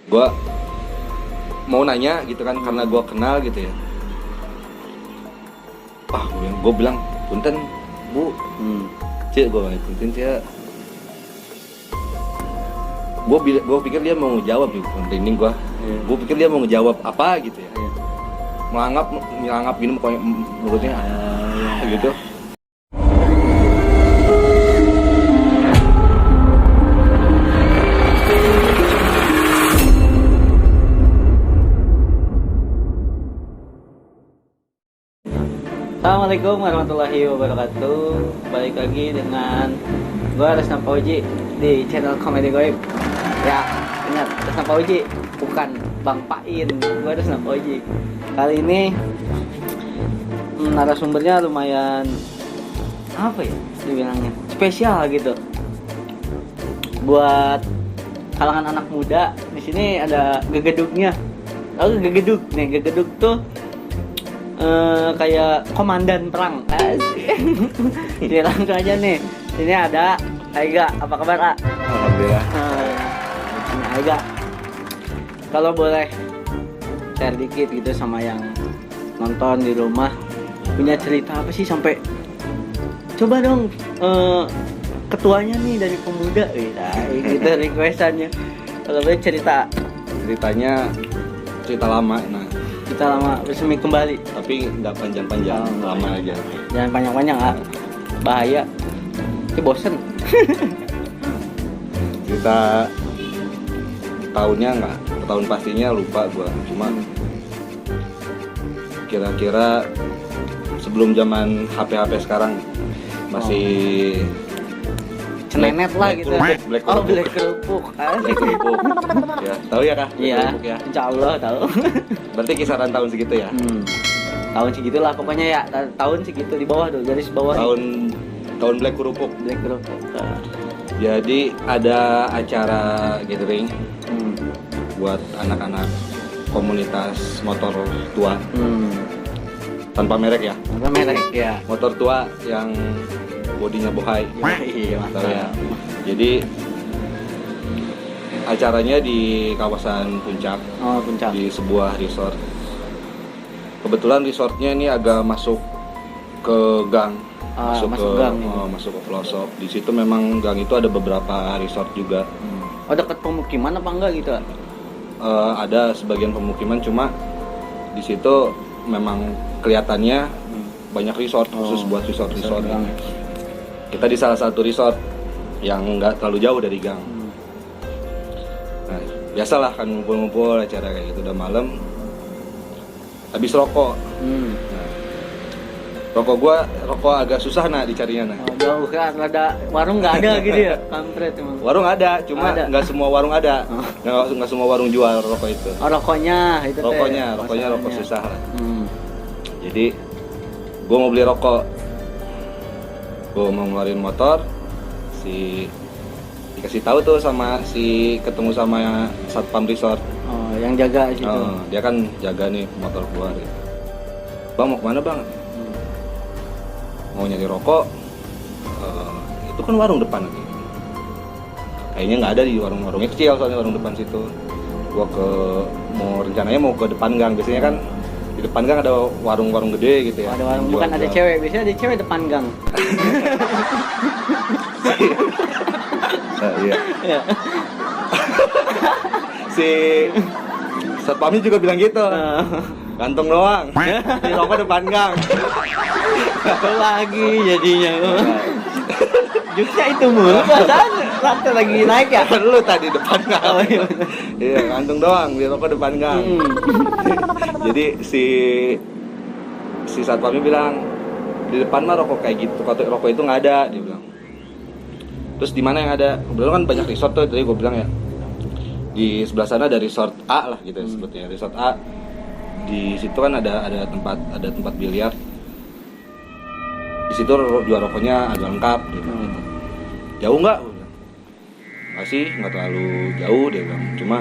Gue mau nanya gitu kan, karena gue kenal gitu ya. Gue bilang punten bu, cek gue punten cek. Gue pikir dia mau ngejawab gitu, merinding gue. Gue pikir dia mau ngejawab apa gitu ya. Melangap gini pokoknya mulutnya gitu. Assalamualaikum warahmatullahi wabarakatuh. Balik lagi dengan gua Resna Pauji di channel Komedi Goib. Ya, ingat Resna Pauji, bukan Bang Pain. Gua Resna Pauji. Kali ini narasumbernya lumayan apa ya dibilangnya, spesial gitu. Buat kalangan anak muda, di sini ada gegeduknya. Oh, gegeduk nih, gegeduk tuh kayak komandan perang. Jadi langsung aja nih. Ini ada Aiga. Apa kabar, A? Alhamdulillah. Ini Aiga. Kalau boleh share dikit gitu sama yang nonton di rumah, punya cerita apa sih sampai coba dong ketuanya nih dari pemuda gitu requestannya. Kalau boleh ceritanya cerita lama. Nah, kita lama bersemi kembali, tapi nggak panjang-panjang, lama aja. jangan panjang-panjang, ah, bahaya, itu bosen. Cerita tahunnya nggak, tahun pastinya lupa gua, cuma kira-kira sebelum zaman HP sekarang, masih Cenenet lah gitu. Black Oh, kerupuk. black kerupuk. Black kerupuk. Ya, tahu ya, Kak? Black Iya, kerupuk ya. insya Allah tahu. Berarti kisaran tahun segitu ya? Tahun segitulah pokoknya ya, tahun segitu di bawah tuh, garis bawah. Tahun Black kerupuk. Black kerupuk. Jadi ada acara gathering buat anak-anak komunitas motor tua, tanpa merek ya. Apa merek ya? Motor tua yang bodinya bohai. Iya, Tahu ya. Jadi acaranya di kawasan Puncak. Oh, Puncak. Di sebuah resort. Kebetulan resortnya ini agak masuk ke gang, masuk gang ini. masuk ke pelosok. Di situ memang gang itu ada beberapa resort juga. Oh, dekat pemukiman apa enggak gitu? Ada sebagian pemukiman, cuma di situ memang kelihatannya banyak resort khusus buat resort. Kita di salah satu resort yang nggak terlalu jauh dari gang. Nah, biasalah kan ngumpul-ngumpul acara kayak gitu, udah malam. Habis rokok. Nah, rokok agak susah dicarinya. Oh, jauh kan, ada warung nggak ada gitu ya? Kampret emang. Warung ada, cuma nggak semua warung ada. Oh. Nggak semua warung jual rokok itu. Oh, rokoknya itu teh. Rokoknya rokok susah lah. Jadi gue mau beli rokok. Gue mau ngeluarin motor, dikasih tahu tuh sama ketemu sama satpam resort. Oh, yang jaga gitu. Dia kan jaga nih motor gua gitu. Bang, mau kemana bang? Mau nyari rokok. Itu kan warung depan lagi. Kayaknya nggak ada di warungnya kecil, soalnya warung depan situ. Gua rencananya mau ke depan gang. Biasanya kan di depan gang ada warung-warung gede gitu ya. Ada warung, bukan ada cewek, biasanya ada cewek depan gang. Nah, iya. Si satpamnya juga bilang gitu. Gantung doang. Di rokok depan gang. Apa lagi jadinya? Juknya itu mulu, perasaan rantai lagi naik ya? Lu tadi depan gang. Oh, iya. Iya, gantung doang di rokok depan gang. Jadi si satpamnya bilang, di depan mah rokok kayak gitu, rokok itu nggak ada, dia bilang. Terus di mana yang ada? Kebetulan kan banyak resort tuh, tadi gue bilang ya. Di sebelah sana ada resort A lah gitu sebetulnya. Resort A. Di situ kan ada tempat biliar. Di situ jual rokoknya agak lengkap gitu. Jauh nggak? Nggak sih, nggak terlalu jauh dia bilang. Cuma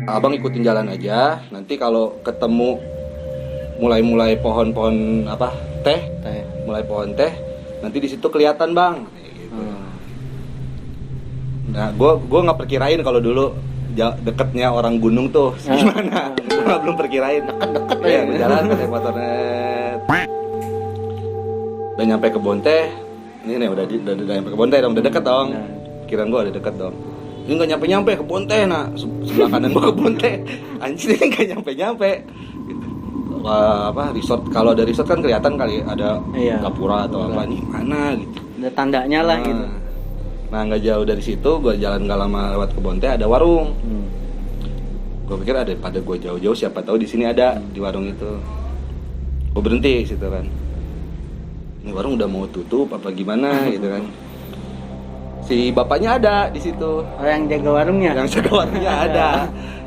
abang ikutin jalan aja. Nanti kalau ketemu mulai pohon-pohon teh, mulai pohon teh, nanti di situ kelihatan bang. Gitu. Nah, gue nggak perkirain kalau dulu deketnya orang gunung tuh gimana. Gue belum perkirain. Deket Ya, gue jalan pakai motornya. Udah nyampe ke Bonte. Ini nih udah nyampe ke Bonte dong, udah deket dong. Kiraan gue udah deket dong. Ini nggak nyampe ke Bonte, nah sebelah kanan gue ke Bonte. Anjir, ini nggak nyampe. Gitu. Resort, kalau ada resort kan kelihatan kali ada gapura atau apa, nih mana gitu. Ada tandanya lah gitu. Nah nggak jauh dari situ, gue jalan nggak lama lewat ke Bonte ada warung. Gue pikir ada pada gue jauh-jauh, siapa tahu di sini ada di warung itu. Gue berhenti situ kan. Ini warung udah mau tutup apa gimana gitu kan. Si bapaknya ada di situ. Oh, yang jaga warungnya? Yang jaga warungnya ada.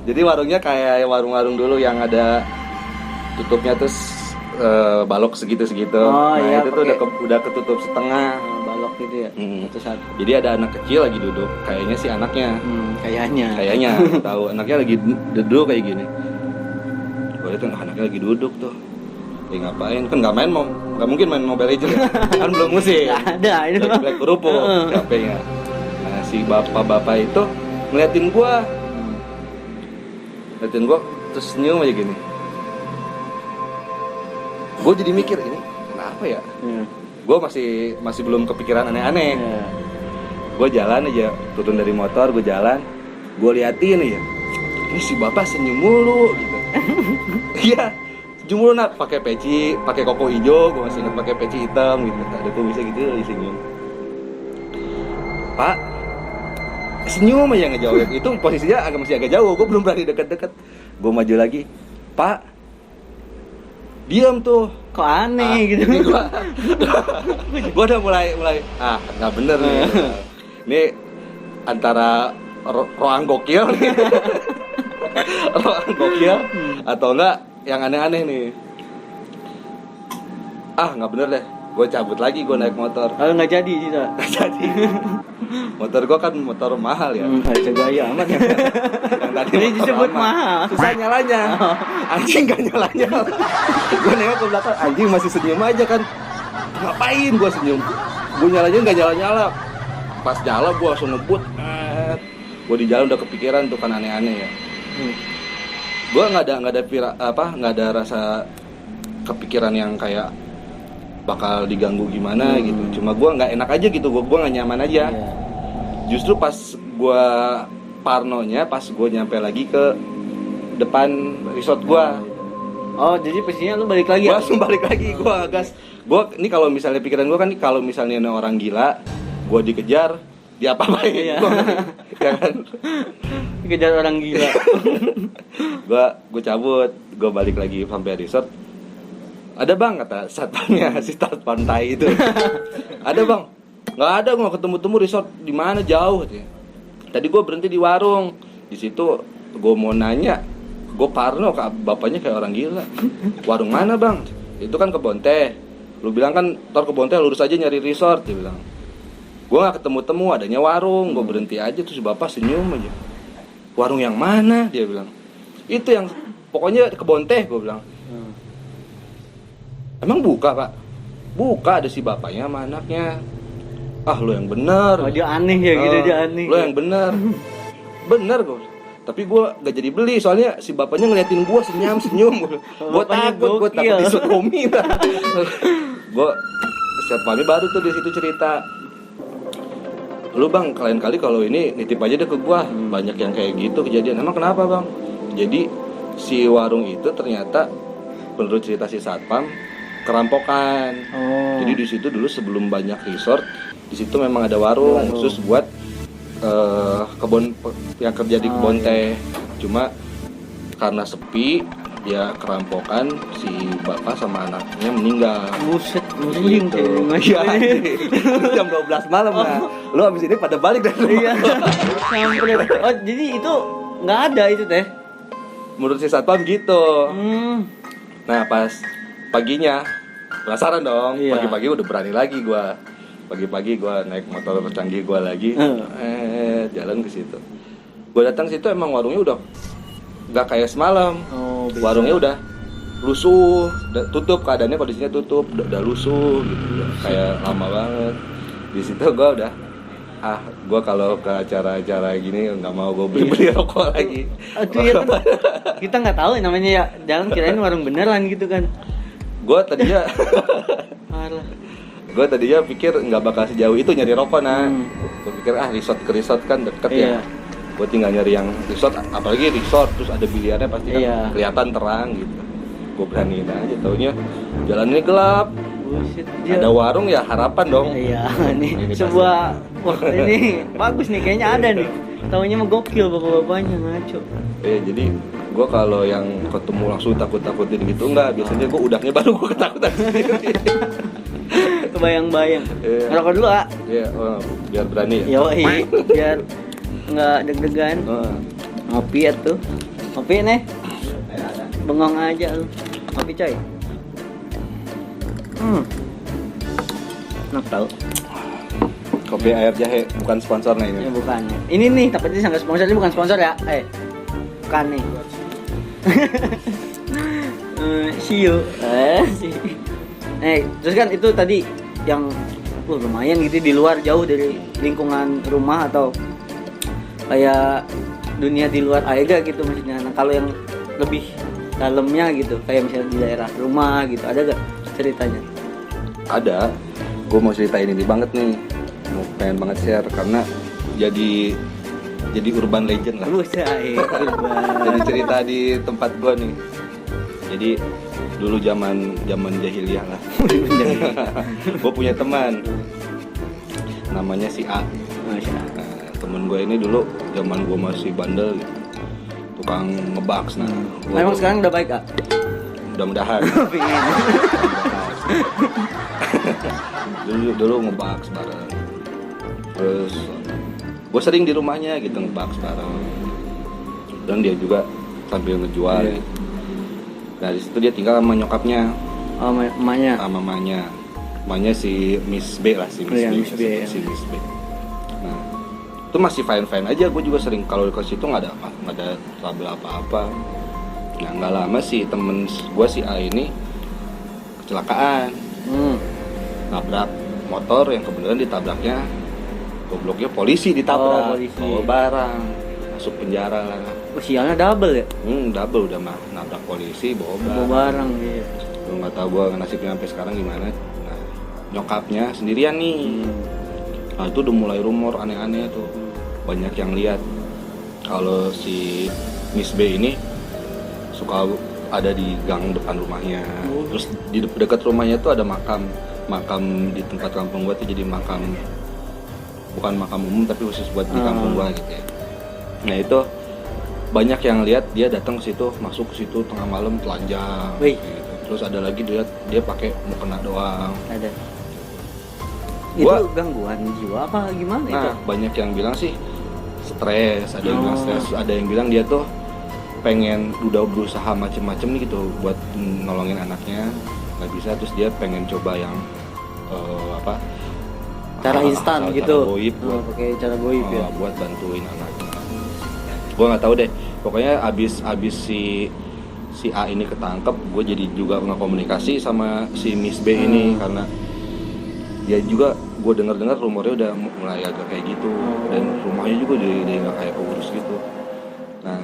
Jadi warungnya kayak warung-warung dulu yang ada tutupnya terus balok segitu-segitu. Oh, nah iya, itu tuh udah ketutup setengah. Balok gitu ya. Satu. Jadi ada anak kecil lagi duduk. Kayaknya sih anaknya. Kayaknya tahu anaknya lagi duduk kayak gini. Gue lihat anaknya lagi duduk tuh. Ngapain? Kan nggak mungkin main Mobile Legends ya? Kan belum musim. Nggak ada itu. Black kerupuk HP-nya. Nah si bapak itu ngeliatin gua, terus senyum aja gini. Gua jadi mikir ini kenapa ya? Gua masih belum kepikiran aneh-aneh. Gua jalan aja, turun dari motor, gua jalan, gua liatin aja. Ini si bapak senyum mulu gitu. Iya. Jumlah nak pakai peci, pakai koko hijau, gue masih ingat pakai peci hitam gitu. Ada kok bisa gitu senyum. Pak, senyum aja ngejawab. Itu posisinya masih agak jauh, gue belum berani deket-deket. Gue maju lagi, Pak, diam tuh. Kok aneh gitu. Gue udah mulai nggak bener nih. Ini antara roang gokil nih. Roang gokil atau enggak yang aneh-aneh nih. Nggak bener deh. Gue cabut lagi, gue naik motor. Kalau nggak jadi sih, Nggak jadi. Motor gue kan motor mahal ya. Harus gaya amat ya. Yang tadi ini disebut mahal. Susah nyalanya. Anjing nggak nyalanya. Gue nengok ke belakang, anjing masih senyum aja kan. Ngapain gue senyum? Gue nyalanya nggak nyala-nyala. Pas nyala gue langsung ngebut. Gue di jalan udah kepikiran tuh kan aneh-aneh ya. Gue nggak ada rasa kepikiran yang kayak bakal diganggu gimana gitu. Cuma gue nggak enak aja gitu, gue nggak nyaman aja. Justru pas gue parnonya, pas gue nyampe lagi ke depan resort gue. Oh, jadi pastinya lu balik lagi? Gue langsung balik lagi, gue gas. Gue ini kalau misalnya pikiran gue kan, kalau misalnya orang gila, gue dikejar, dia apa-apain? Iya. Ya kan? Dikejar orang gila. Gue cabut, gue balik lagi sampai resort. Ada bang, kata satpamnya, si satpam tai itu. Ada bang, nggak ada, gue nggak ketemu resort di mana, jauh katanya. Tadi gue berhenti di warung, di situ gue mau nanya, gue parno, bapaknya kayak orang gila. Warung mana bang? Itu kan ke Bonte. Lu bilang kan, ntar ke Bonte lurus aja nyari resort, dia bilang. Gue nggak ketemu, adanya warung, gue berhenti aja, terus bapak senyum aja. Warung yang mana? Dia bilang. Itu yang pokoknya ke Bonte, gue bilang. Emang buka pak? Buka, ada si bapaknya sama anaknya. Lu yang bener. Oh, dia aneh ya gitu, dia aneh. Lu yang bener. Bener gue. Tapi gue gak jadi beli, soalnya si bapaknya ngeliatin gue senyum. Gue takut disurumin. Gue satpamnya baru tuh di situ cerita. Lu bang, lain kali kalau ini nitip aja deh ke gue. Banyak yang kayak gitu kejadian. Emang kenapa bang? Jadi si warung itu ternyata menurut cerita si satpam kerampokan. Jadi di situ dulu sebelum banyak resort, di situ memang ada warung khusus buat kebun yang kerja di kebun teh. Cuma karena sepi, dia kerampokan, si bapak sama anaknya meninggal. Buset, merinding gitu. Iya, jam 12 malam lah. Lu abis ini pada balik dari rumah. Iya. Oh, jadi itu nggak ada itu teh? Menurut si satpam gitu. Nah pas paginya penasaran dong. Iya. Pagi-pagi udah berani lagi gue. Pagi-pagi gue naik motor canggih gue lagi. Jalan ke situ. Gue datang situ emang warungnya udah nggak kayak semalam. Warungnya udah lusuh, tutup, keadaannya kondisinya tutup, udah lusuh gitu, kayak lama banget. Di situ gue udah gue kalau ke acara-acara gini nggak mau gue beli rokok lagi. Aduh ya kan, kita nggak tahu namanya ya jalan kirain warung beneran gitu kan. Gue tadinya Parah. gue tadinya pikir nggak bakal sejauh itu nyari rokok gue pikir resort ke resort kan deket ya. Gue tinggal nyari yang resort, apalagi resort terus ada biliarnya pasti kan kelihatan terang gitu. Gue beraniin aja, taunya jalan ini gelap. Buset, ada warung ya harapan dong. Iya, ini sebuah wah ini bagus nih kayaknya ada nih. Taunya mah gokil bapak-bapaknya ngaco. Jadi gue kalau yang ketemu langsung takut-takutin gitu enggak, biasanya gue udahnya baru gue ketakutan sendiri. Kebayang-bayang. Ngerokok dulu, ah. Iya, biar berani ya. Yoi, biar nggak deg-degan. Ngopi ya tuh. Ngopi nih. Bengong aja lu. Ngopi coy. Enak tau. Kopi air jahe bukan sponsornya ini. Ya bukan. Ini nih, tapi ini sangat sponsor, ini bukan sponsor ya. Bukan nih. See you. Terus kan itu tadi yang lumayan gitu di luar jauh dari lingkungan rumah atau kayak dunia di luar Aega gitu maksudnya. Nah, kalau yang lebih dalamnya gitu, kayak misalnya di daerah rumah gitu, ada gak ceritanya? Ada. Gue mau ceritain ini banget nih. Pengen banget share karena jadi urban legend lah. Jadi cerita di tempat gue nih. Jadi dulu zaman jahiliyah lah. Gue punya teman namanya si A. Temen gue ini dulu zaman gue masih bandel gitu, tukang ngebaks. Emang sekarang udah baik, Kak? Mudah-mudahan. dulu ngebaks bareng. Terus gue sering di rumahnya gitu ngebaks bareng. Dan dia juga sambil ngejual. Nah di situ dia tinggal sama nyokapnya. Oh, emaknya. Sama mamanya. Mamanya si Miss B lah, si Miss B. Nah, itu masih fine aja. Gue juga sering kalau ke situ nggak ada trouble apa-apa. Nah nggak lama sih temen gue si A ini kecelakaan. Nabrak motor yang kebetulan ditabraknya gobloknya polisi ditabrak. Bawa barang masuk penjara lah. Sialnya double ya? Double udah mah nabrak polisi bawa barang gitu. Lu nggak tahu gue nasibnya sampai sekarang gimana. Nah, nyokapnya sendirian nih. Nah itu udah mulai rumor aneh-aneh tuh. Banyak yang lihat kalau si Miss B ini suka ada di gang depan rumahnya. Terus di dekat rumahnya tuh ada makam di tempat kampung gua tuh, jadi makam bukan makam umum tapi khusus buat di kampung gua gitu ya. Nah itu banyak yang lihat dia datang ke situ, masuk ke situ tengah malam telanjang gitu. Terus ada lagi dia pakai mukena doang. Ada. Itu gangguan jiwa apa gimana itu? Nah, banyak yang bilang sih stres, ada yang bilang stres, ada yang bilang dia tuh pengen udah berusaha macem-macem nih gitu buat nolongin anaknya, nggak bisa, terus dia pengen coba yang cara instan gitu, pakai cara goib ya, buat bantuin anaknya. Gue nggak tahu deh, pokoknya abis si A ini ketangkep, gue jadi juga ngekomunikasi sama si Miss B ini karena dia juga gue dengar rumornya udah mulai agak kayak gitu dan rumahnya juga dia nggak kayak keurus gitu. Nah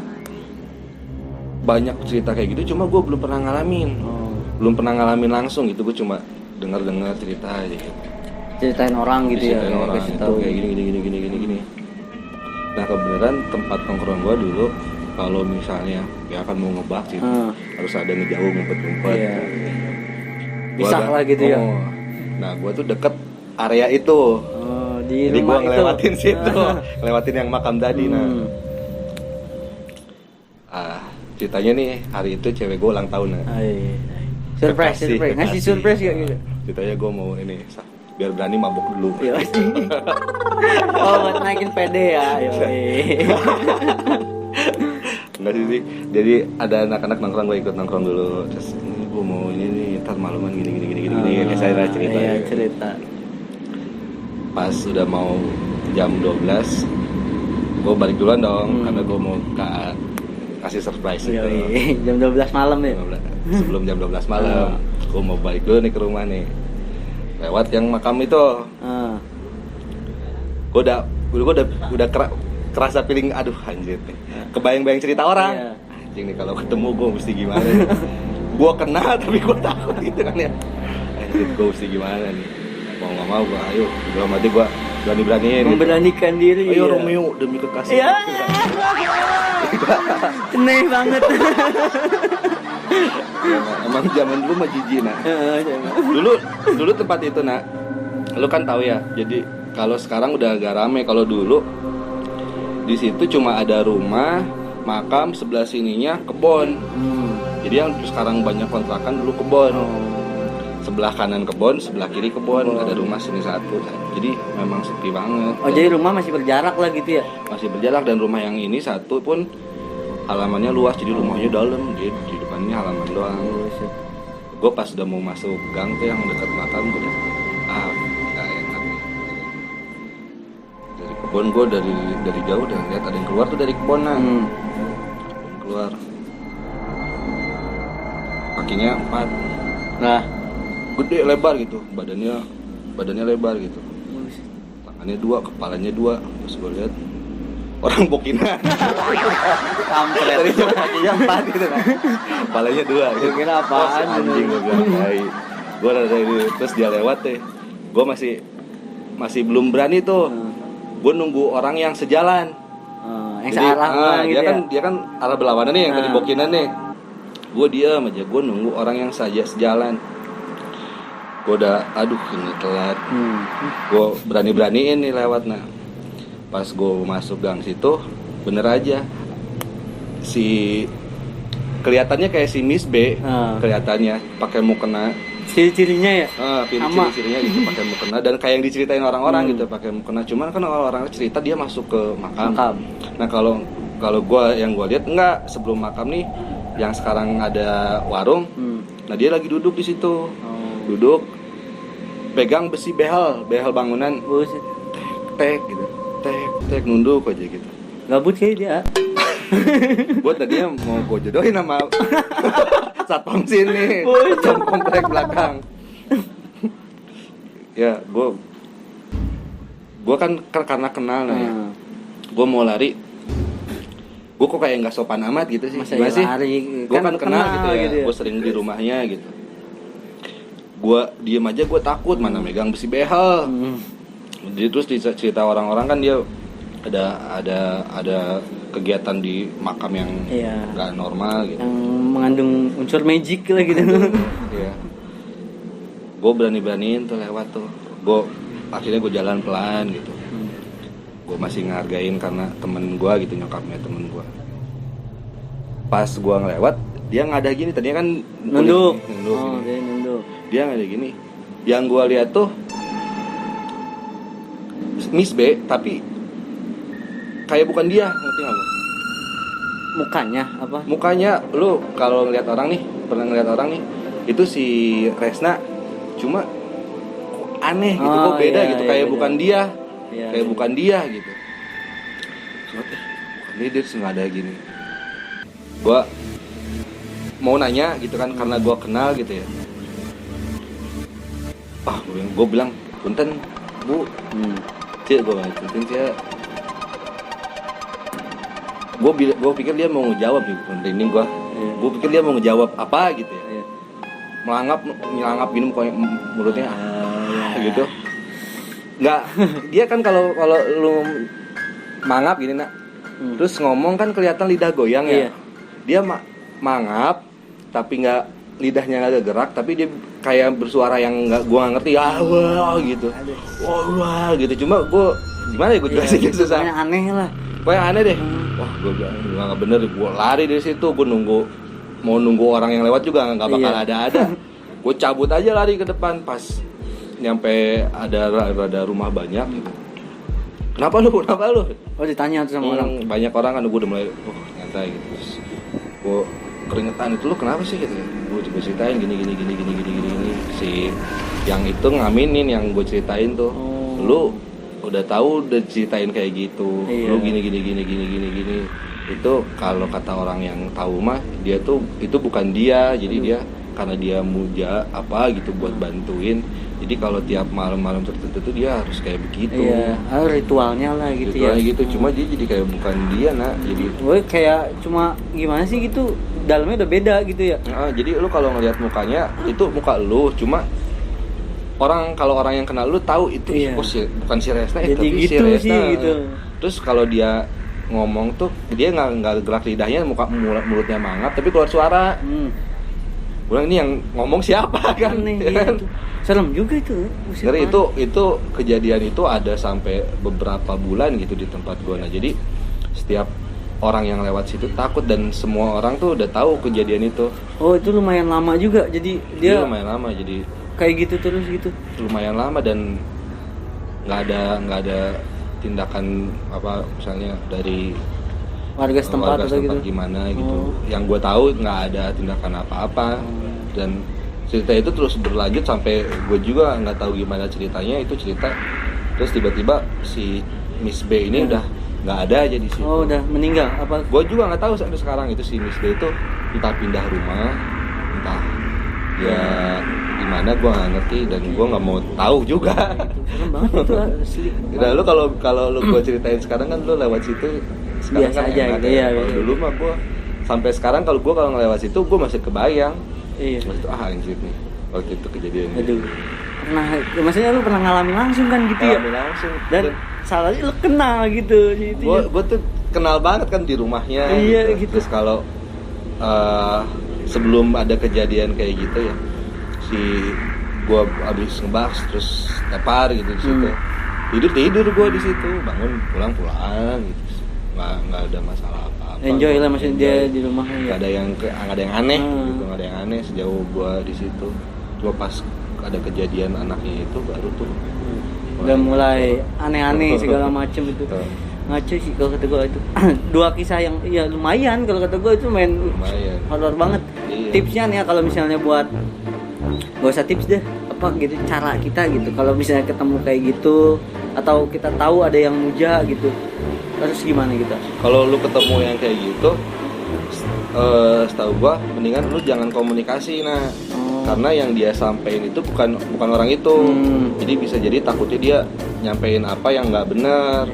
banyak cerita kayak gitu, cuma gue belum pernah ngalamin langsung gitu. Gue cuma dengar cerita aja gitu. Ceritain orang gitu ya, orang itu kayak gini. Nah kebenaran tempat nongkrong gue dulu kalau misalnya ya akan mau ngebak gitu, harus ada ngejauh ngumpet-ngumpet. Bisa lah gitu ya. Nah gue tuh deket area itu. Jadi gue ngelewatin situ, ngelewatin yang makam tadi. Ceritanya nih hari itu cewek gue ulang tahun. Surprise. Ngasih surprise gak gitu? Ceritanya gue mau ini biar berani mabuk dulu. Buat naikin PD ya. Enggak sih. Jadi ada anak-anak nongkrong, gue ikut nongkrong dulu. Terus ini gue mau ini ntar malaman gini. Saya cerita. Pas udah mau jam 12, gue balik duluan dong karena gue mau kasih surprise gitu. Jam 12 malam ya? Sebelum jam 12 malam gue mau balik dulu nih ke rumah nih, lewat yang makam itu. Gue udah kerasa feeling aduh anjir nih. Kebayang-bayang cerita orang. Iya. Anjing nih kalau ketemu gue mesti gimana nih. Gue kenal tapi gue takut gitu kan ya. Anjir gue mesti gimana nih. Mau nggak mau gue ayo. Dalam hati gue berani-beraniin. Memberanikan diri. Ayo ya. Romeo demi kekasih. Iya. Aneh banget. Emang zaman dulu mah jijik nak. Dulu tempat itu nak. Lu kan tahu ya. Jadi kalau sekarang udah agak rame. Kalau dulu di situ cuma ada rumah, makam, sebelah sininya kebon. Jadi yang sekarang banyak kontrakan dulu kebon. Sebelah kanan kebon, sebelah kiri kebon. Ada rumah sini satu. Jadi memang sepi banget. Oh jadi rumah masih berjarak lah gitu ya? Masih berjarak dan rumah yang ini satu pun halamannya luas. Jadi rumahnya dalam, di depannya halaman doang. Gue pas udah mau masuk gang tuh yang dekat makam gue udah gak enak. Dari kebon gue dari jauh udah lihat ada yang keluar tuh dari kebonan. Ada yang keluar. Kakinya 4. Nah, gede lebar gitu, badannya lebar gitu. Tangannya 2, kepalanya 2. Terus gue lihat orang bokinan. kampret. Dari kakinya 4 gitu kan. Kepalanya 2 gitu. Kira apaan Anjing gue bilang, "Hai." Gue terus dia lewat deh. Gue masih belum berani tuh. Gue nunggu orang yang sejalan. Yang searah gitu dia kan arah berlawanan nih yang tadi bokinan nih. Gue diam aja, gue nunggu orang yang sejalan. Gue udah aduh ini telat. Gue berani-beraniin nih lewat. Nah pas gue masuk gang situ bener aja si kelihatannya kayak si Miss B. Kelihatannya pakai mukena. Ciri-cirinya ya? Ciri-cirinya gitu pakai mukena dan kayak yang diceritain orang-orang gitu pakai mukena. Cuman kan orang-orang cerita dia masuk ke makam. Nah kalau gue yang gue lihat enggak, sebelum makam nih yang sekarang ada warung. Nah dia lagi duduk di situ. Duduk pegang besi behel bangunan. Tek gitu. Tek nunduk aja gitu. Gabut kayak dia. Gue tadinya mau gue jodohin sama satpam sini, satpam komplek belakang. Ya, gue kan karena kenal nih. Ya. Gue mau lari, gue kok kayak nggak sopan amat gitu sih. Gimana sih? Gue kan kenal gitu ya. Gue sering di rumahnya gitu. Gue diem aja, gue takut mana megang besi behel. Jadi terus cerita orang-orang kan dia ada kegiatan di makam yang nggak normal gitu, yang mengandung unsur magic lah gitu. Iya. Gue berani-beraniin tuh lewat tuh. Akhirnya gue jalan pelan gitu. Gue masih ngehargain karena temen gue gitu, nyokapnya temen gue. Pas gue ngelewat dia nggak ada gini, tadinya kan nunduk. Dia nggak ada gini. Yang gue lihat tuh Miss B tapi kayak bukan dia, ngerti nggak lo? Mukanya lu kalau ngeliat orang nih, pernah ngeliat orang nih, itu si Resna cuma kok aneh gitu, kok beda gitu, kayak beda. Bukan dia, kayak bukan dia gitu. Ini dia nggak ada gini. Gua mau nanya gitu kan karena gua kenal gitu ya. Gue bilang punten Bu, Cik, gue bilang punten Cik. Gue pikir dia mau ngejawab nih, ini gue pikir dia mau ngejawab apa gitu ya. Melangap minum kayak mulutnya gitu. Nggak, dia kan kalau lu mangap gini nak, terus ngomong kan kelihatan lidah goyang ya. Dia mangap tapi nggak, lidahnya nggak gerak, tapi dia kayak bersuara yang gue nggak ngerti, wah gitu, wah gitu. Cuma gue gimana ya gue jelasin susah. Aneh lah. Kayak aneh deh. Wah, gue bilang nggak bener. Gue lari dari situ. Gue mau nunggu orang yang lewat juga nggak bakal ada. Gue cabut aja lari ke depan. Pas nyampe ada rumah banyak. Gitu. Kenapa lu? Oh ditanya tuh sama orang. Banyak orang kan, gue udah mulai nyantai gitu. Terus gue keringetan, itu lu kenapa sih gitu. Gue coba ceritain gini. Si yang itu ngaminin yang gue ceritain tuh. Lu udah tahu, udah ceritain kayak gitu. Lu gini. Itu kalau kata orang yang tahu mah, dia tuh itu bukan dia. Jadi dia karena dia muja apa gitu buat bantuin. Jadi kalau tiap malam-malam tertentu tuh dia harus kayak begitu. Iya, ritualnya lah gitu Ritualnya ya. gitu, cuma dia jadi kayak bukan dia jadi Gue kayak cuma gimana sih gitu, dalamnya udah beda gitu ya. jadi lu kalau ngelihat mukanya itu muka lu, cuma kalau orang yang kenal lu tahu itu Iya. bukan si Resna, Jadi tapi si gitu Resna. sih, gitu. Terus kalau dia ngomong tuh dia nggak gerak lidahnya, mulutnya mangap tapi keluar suara. Gue bilang, ini yang ngomong siapa kan? Aneh, Ya kan? gitu. Serem juga itu. Buset, Jadi parah. itu kejadian itu ada sampai beberapa bulan gitu di tempat gue. Nah jadi setiap orang yang lewat situ takut, dan semua orang tuh udah tahu kejadian itu. Oh, itu lumayan lama juga. Jadi Dia dia lumayan lama, jadi kayak gitu terus gitu. lumayan lama, dan nggak ada tindakan apa misalnya dari Warga setempat atau gitu. gimana gitu. Oh. Yang gue tahu nggak ada tindakan apa-apa. Dan cerita itu terus berlanjut sampai gue juga nggak tahu gimana ceritanya. Itu cerita terus tiba-tiba si Miss B ini udah nggak ada aja di situ. Oh, udah meninggal apa? Gue juga nggak tahu sampai sekarang itu si Miss B itu entah pindah rumah, entah ya gimana, gue nggak ngerti dan gue nggak mau tahu juga. Serem banget itu asli. Nah, lu kalau lu gue ceritain sekarang kan lu lewat situ sekarang Biasa kan aja enak gitu, ya. iya, Kalau iya. dulu mah gue sampai sekarang kalau ngelewat situ gue masih kebayang. Iya. Waktu itu anjir nih waktu itu kejadian. Aduh. Pernah, maksudnya lu pernah ngalamin langsung kan gitu ya? Ngalamin langsung. Dan salahnya lu kenal gitu itu. Gue tuh kenal banget kan di rumahnya. Iya, gitu. Terus kalau sebelum ada kejadian kayak gitu ya, si gue abis ngebaks terus tepar gitu di situ. Tidur gue di situ, bangun pulang gitu. Nggak ada masalah apa-apa. Enjoy lah maksudnya dia Enjoy. di rumahnya ya. Nggak ada yang aneh gitu, nggak ada yang aneh sejauh gue di situ. Cuma pas ada kejadian anaknya itu baru tuh Udah mulai aneh-aneh segala macem itu. Ngaco sih kalau kata gue itu. Dua kisah yang ya lumayan kalau kata gue itu lumayan. horor banget. Iya. Tipsnya nih ya kalau misalnya buat gak usah tips deh, apa gitu cara kita gitu kalau misalnya ketemu kayak gitu atau kita tahu ada yang muja gitu harus gimana kita? Kalau lu ketemu yang kayak gitu, setahu gua mendingan lu jangan komunikasi karena yang dia sampein itu bukan orang itu. Jadi bisa jadi takutnya dia nyampein apa yang nggak benar.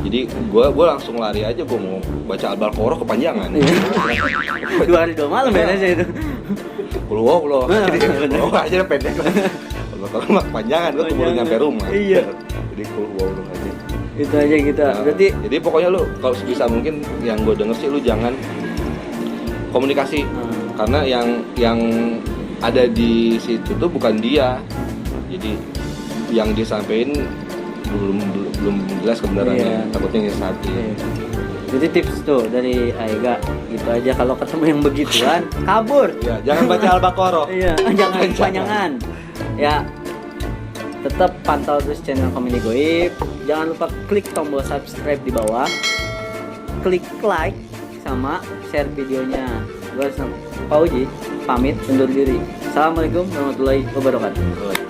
Jadi gua langsung lari aja, gua mau baca Al-Baqarah kepanjangan. 2 hari 2 malam ya aja itu. Pulau jadi aja pendek. Al-Baqarah mah kepanjangan, gua keburu nyampe rumah. Iya. Jadi pulau aja. Itu aja kita. Berarti Jadi pokoknya lu kalau sebisa mungkin yang gue denger sih lu jangan komunikasi karena yang ada di situ tuh bukan dia. Jadi yang disampaikan belum jelas kebenarannya. Iya. Takutnya nyesatin. Jadi tips tuh dari Aiga gitu aja kalau ketemu yang begituan kabur. Ya, jangan baca Al-Baqarah. Iya, jangan kepanjangan. Ya, tetap pantau terus channel Komedi Goib. Jangan lupa klik tombol subscribe di bawah, klik like sama share videonya. Gue Pak Uji pamit undur diri. Assalamualaikum warahmatullahi wabarakatuh.